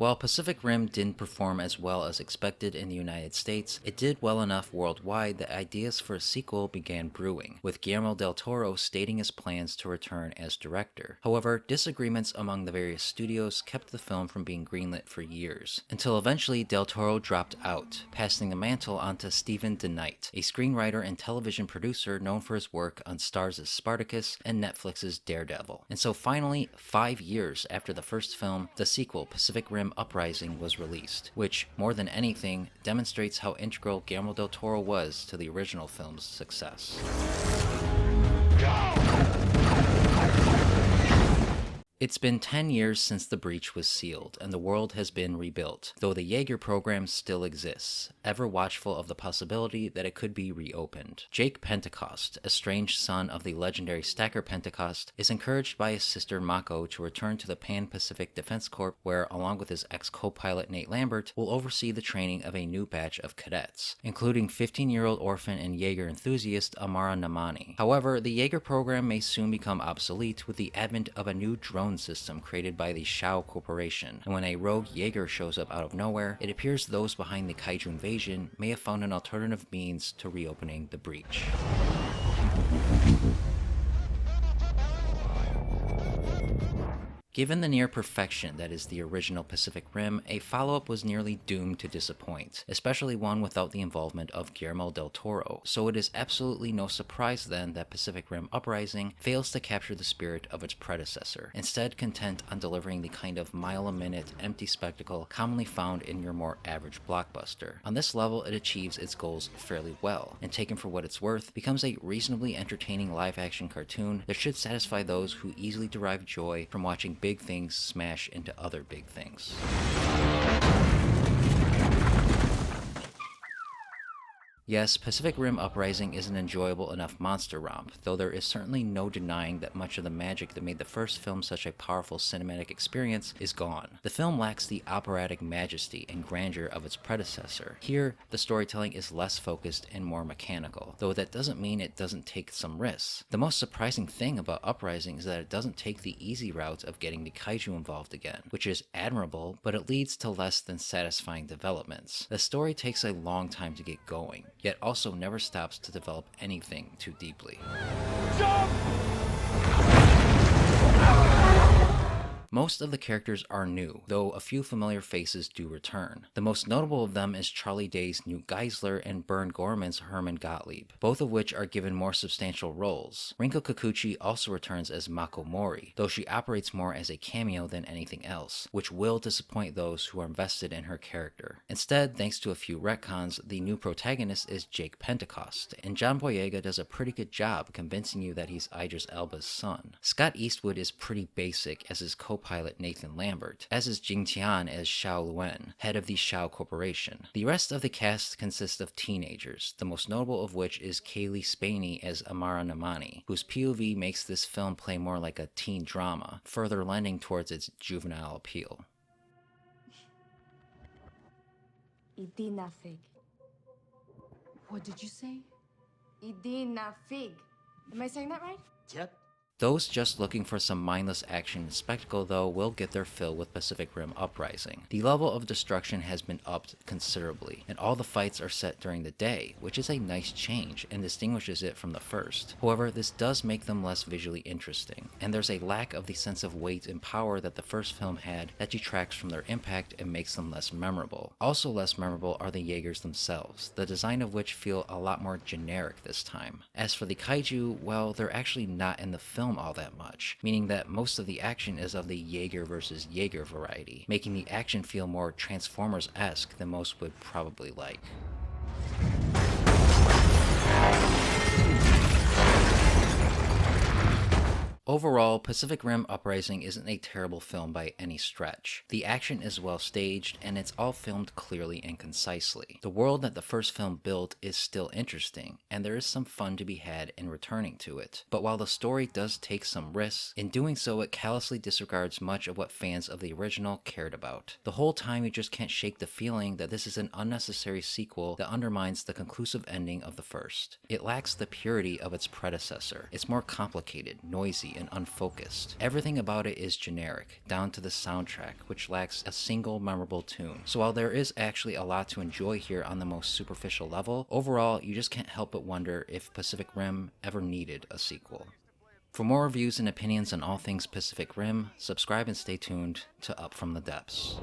While Pacific Rim didn't perform as well as expected in the United States, it did well enough worldwide that ideas for a sequel began brewing, with Guillermo del Toro stating his plans to return as director. However, disagreements among the various studios kept the film from being greenlit for years, until eventually del Toro dropped out, passing the mantle onto DeKnight, a screenwriter and television producer known for his work on Starz' Spartacus and Netflix's Daredevil. And so finally, 5 years after the first film, the sequel, Pacific Rim Uprising, was released, which, more than anything, demonstrates how integral Guillermo del Toro was to the original film's success. It's been 10 years since the breach was sealed, and the world has been rebuilt, though the Jaeger program still exists, ever watchful of the possibility that it could be reopened. Jake Pentecost, estranged son of the legendary stacker Pentecost, is encouraged by his sister Mako to return to the Pan-Pacific Defense Corps, where, along with his ex-co-pilot Nate Lambert, will oversee the training of a new batch of cadets, including 15-year-old orphan and Jaeger enthusiast Amara Namani. However, the Jaeger program may soon become obsolete with the advent of a new drone system created by the Shao Corporation, and when a rogue Jaeger shows up out of nowhere, it appears those behind the Kaiju invasion may have found an alternative means to reopening the breach. Given the near perfection that is the original Pacific Rim, a follow-up was nearly doomed to disappoint, especially one without the involvement of Guillermo del Toro, so it is absolutely no surprise then that Pacific Rim Uprising fails to capture the spirit of its predecessor, instead content on delivering the kind of mile-a-minute, empty spectacle commonly found in your more average blockbuster. On this level, it achieves its goals fairly well, and taken for what it's worth, becomes a reasonably entertaining live-action cartoon that should satisfy those who easily derive joy from watching big things smash into other big things. Yes, Pacific Rim Uprising is an enjoyable enough monster romp, though there is certainly no denying that much of the magic that made the first film such a powerful cinematic experience is gone. The film lacks the operatic majesty and grandeur of its predecessor. Here, the storytelling is less focused and more mechanical, though that doesn't mean it doesn't take some risks. The most surprising thing about Uprising is that it doesn't take the easy route of getting the Kaiju involved again, which is admirable, but it leads to less than satisfying developments. The story takes a long time to get going, yet also never stops to develop anything too deeply. Jump! Most of the characters are new, though a few familiar faces do return. The most notable of them is Charlie Day's Newt Geisler and Bernd Gorman's Herman Gottlieb, both of which are given more substantial roles. Rinko Kikuchi also returns as Mako Mori, though she operates more as a cameo than anything else, which will disappoint those who are invested in her character. Instead, thanks to a few retcons, the new protagonist is Jake Pentecost, and John Boyega does a pretty good job convincing you that he's Idris Elba's son. Scott Eastwood is pretty basic as his co-pilot Nathan Lambert, as is Jing Tian as Xiao Luen, head of the Shao Corporation. The rest of the cast consists of teenagers, the most notable of which is Cale Spaney as Amara Namani, whose POV makes this film play more like a teen drama, further lending towards its juvenile appeal. Idina fig. What did you say? Idina fig. Am I saying that right? Yep. Those just looking for some mindless action and spectacle, though, will get their fill with Pacific Rim Uprising. The level of destruction has been upped considerably, and all the fights are set during the day, which is a nice change and distinguishes it from the first. However, this does make them less visually interesting, and there's a lack of the sense of weight and power that the first film had that detracts from their impact and makes them less memorable. Also less memorable are the Jaegers themselves, the design of which feel a lot more generic this time. As for the Kaiju, well, they're actually not in the film all that much, meaning that most of the action is of the Jaeger versus Jaeger variety, making the action feel more Transformers-esque than most would probably like. Overall, Pacific Rim Uprising isn't a terrible film by any stretch. The action is well staged, and it's all filmed clearly and concisely. The world that the first film built is still interesting, and there is some fun to be had in returning to it. But while the story does take some risks, in doing so it callously disregards much of what fans of the original cared about. The whole time you just can't shake the feeling that this is an unnecessary sequel that undermines the conclusive ending of the first. It lacks the purity of its predecessor. It's more complicated, noisy, cheesy and unfocused. Everything about it is generic, down to the soundtrack, which lacks a single memorable tune. So while there is actually a lot to enjoy here on the most superficial level, overall you just can't help but wonder if Pacific Rim ever needed a sequel. For more reviews and opinions on all things Pacific Rim, subscribe and stay tuned to Up From the Depths.